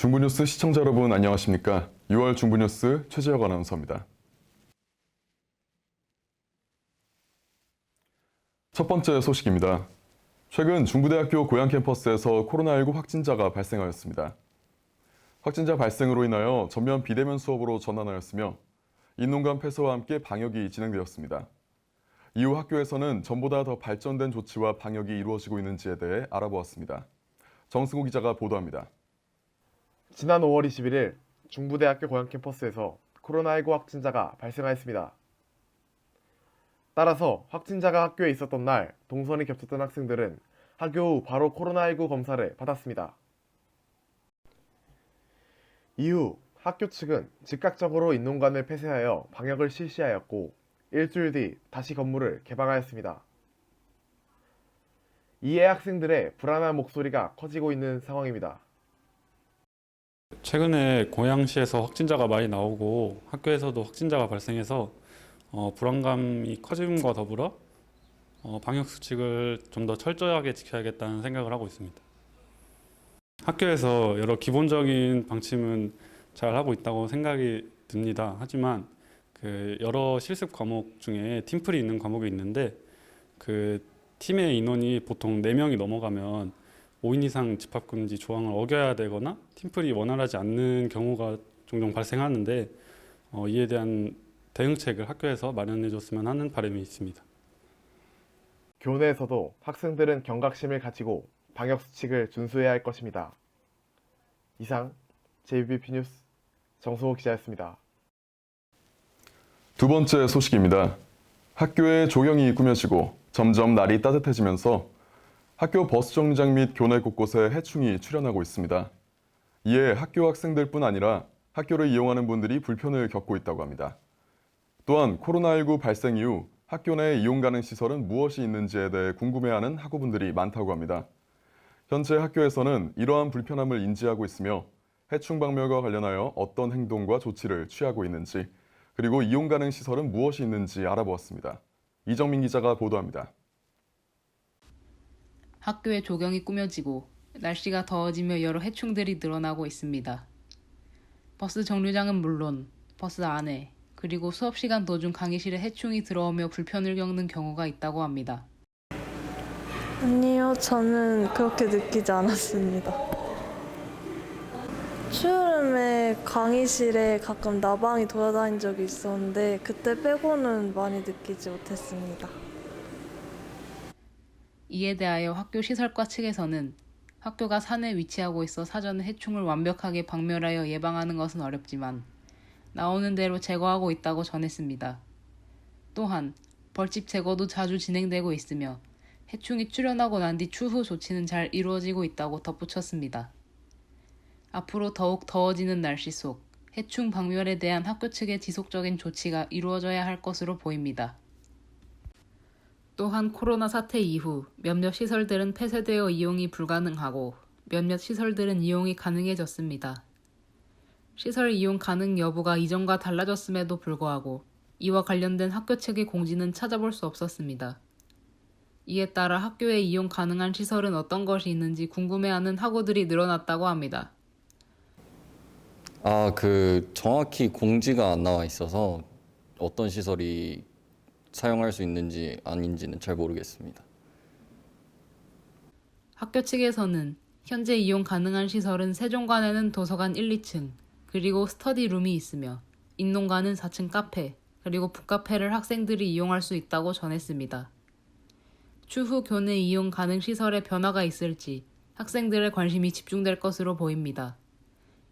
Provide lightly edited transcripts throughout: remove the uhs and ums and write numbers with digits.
중부뉴스 시청자 여러분 안녕하십니까? 6월 중부뉴스 최재혁 아나운서입니다. 첫 번째 소식입니다. 최근 중부대학교 고양 캠퍼스에서 코로나19 확진자가 발생하였습니다. 확진자 발생으로 인하여 전면 비대면 수업으로 전환하였으며 인농간 폐쇄와 함께 방역이 진행되었습니다. 이후 학교에서는 전보다 더 발전된 조치와 방역이 이루어지고 있는지에 대해 알아보았습니다. 정승호 기자가 보도합니다. 지난 5월 21일 중부대학교 고양 캠퍼스에서 코로나19 확진자가 발생하였습니다. 따라서 확진자가 학교에 있었던 날 동선이 겹쳤던 학생들은 학교 후 바로 코로나19 검사를 받았습니다. 이후 학교 측은 즉각적으로 인농간을 폐쇄하여 방역을 실시하였고 일주일 뒤 다시 건물을 개방하였습니다. 이에 학생들의 불안한 목소리가 커지고 있는 상황입니다. 최근에 고양시에서 확진자가 많이 나오고 학교에서도 확진자가 발생해서 불안감이 커짐과 더불어 방역 수칙을 좀 더 철저하게 지켜야겠다는 생각을 하고 있습니다. 학교에서 여러 기본적인 방침은 잘 하고 있다고 생각이 듭니다. 하지만 여러 실습 과목 중에 팀플이 있는 과목이 있는데 그 팀의 인원이 보통 4명이 넘어가면 5인 이상 집합금지 조항을 어겨야 되거나 팀플이 원활하지 않는 경우가 종종 발생하는데 이에 대한 대응책을 학교에서 마련해 줬으면 하는 바람이 있습니다. 교내에서도 학생들은 경각심을 가지고 방역 수칙을 준수해야 할 것입니다. 이상 JBP 뉴스 정승호 기자였습니다. 두 번째 소식입니다. 학교의 조경이 꾸며지고 점점 날이 따뜻해지면서 학교 버스 정류장 및 교내 곳곳에 해충이 출현하고 있습니다. 이에 학교 학생들뿐 아니라 학교를 이용하는 분들이 불편을 겪고 있다고 합니다. 또한 코로나19 발생 이후 학교 내 이용 가능 시설은 무엇이 있는지에 대해 궁금해하는 학우분들이 많다고 합니다. 현재 학교에서는 이러한 불편함을 인지하고 있으며 해충 박멸과 관련하여 어떤 행동과 조치를 취하고 있는지, 그리고 이용 가능 시설은 무엇이 있는지 알아보았습니다. 이정민 기자가 보도합니다. 학교의 조경이 꾸며지고 날씨가 더워지며 여러 해충들이 늘어나고 있습니다. 버스 정류장은 물론 버스 안에 그리고 수업시간 도중 강의실에 해충이 들어오며 불편을 겪는 경우가 있다고 합니다. 아니요, 저는 그렇게 느끼지 않았습니다. 추여름에 강의실에 가끔 나방이 돌아다닌 적이 있었는데 그때 빼고는 많이 느끼지 못했습니다. 이에 대하여 학교 시설과 측에서는 학교가 산에 위치하고 있어 사전에 해충을 완벽하게 박멸하여 예방하는 것은 어렵지만 나오는 대로 제거하고 있다고 전했습니다. 또한 벌집 제거도 자주 진행되고 있으며 해충이 출현하고 난 뒤 추후 조치는 잘 이루어지고 있다고 덧붙였습니다. 앞으로 더욱 더워지는 날씨 속 해충 박멸에 대한 학교 측의 지속적인 조치가 이루어져야 할 것으로 보입니다. 또한 코로나 사태 이후 몇몇 시설들은 폐쇄되어 이용이 불가능하고 몇몇 시설들은 이용이 가능해졌습니다. 시설 이용 가능 여부가 이전과 달라졌음에도 불구하고 이와 관련된 학교 측의 공지는 찾아볼 수 없었습니다. 이에 따라 학교에 이용 가능한 시설은 어떤 것이 있는지 궁금해하는 학우들이 늘어났다고 합니다. 정확히 공지가 안 나와 있어서 어떤 시설이 사용할 수 있는지 아닌지는 잘 모르겠습니다. 학교 측에서는 현재 이용 가능한 시설은 세종관에는 도서관 1, 2층, 그리고 스터디룸이 있으며 인농관은 4층 카페, 그리고 북카페를 학생들이 이용할 수 있다고 전했습니다. 추후 교내 이용 가능 시설에 변화가 있을지 학생들의 관심이 집중될 것으로 보입니다.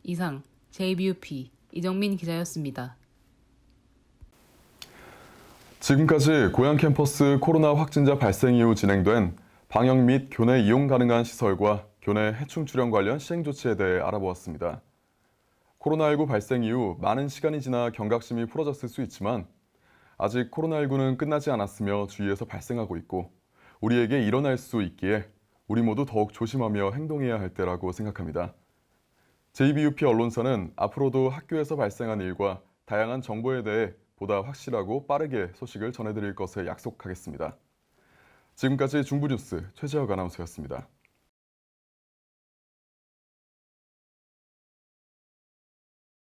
이상 JBUP 이정민 기자였습니다. 지금까지 고양 캠퍼스 코로나 확진자 발생 이후 진행된 방역 및 교내 이용 가능한 시설과 교내 해충 출현 관련 시행 조치에 대해 알아보았습니다. 코로나19 발생 이후 많은 시간이 지나 경각심이 풀어졌을 수 있지만 아직 코로나19는 끝나지 않았으며 주위에서 발생하고 있고 우리에게 일어날 수 있기에 우리 모두 더욱 조심하며 행동해야 할 때라고 생각합니다. JBUP 언론사는 앞으로도 학교에서 발생한 일과 다양한 정보에 대해 보다 확실하고 빠르게 소식을 전해드릴 것을 약속하겠습니다. 지금까지 중부뉴스 최재혁 아나운서였습니다.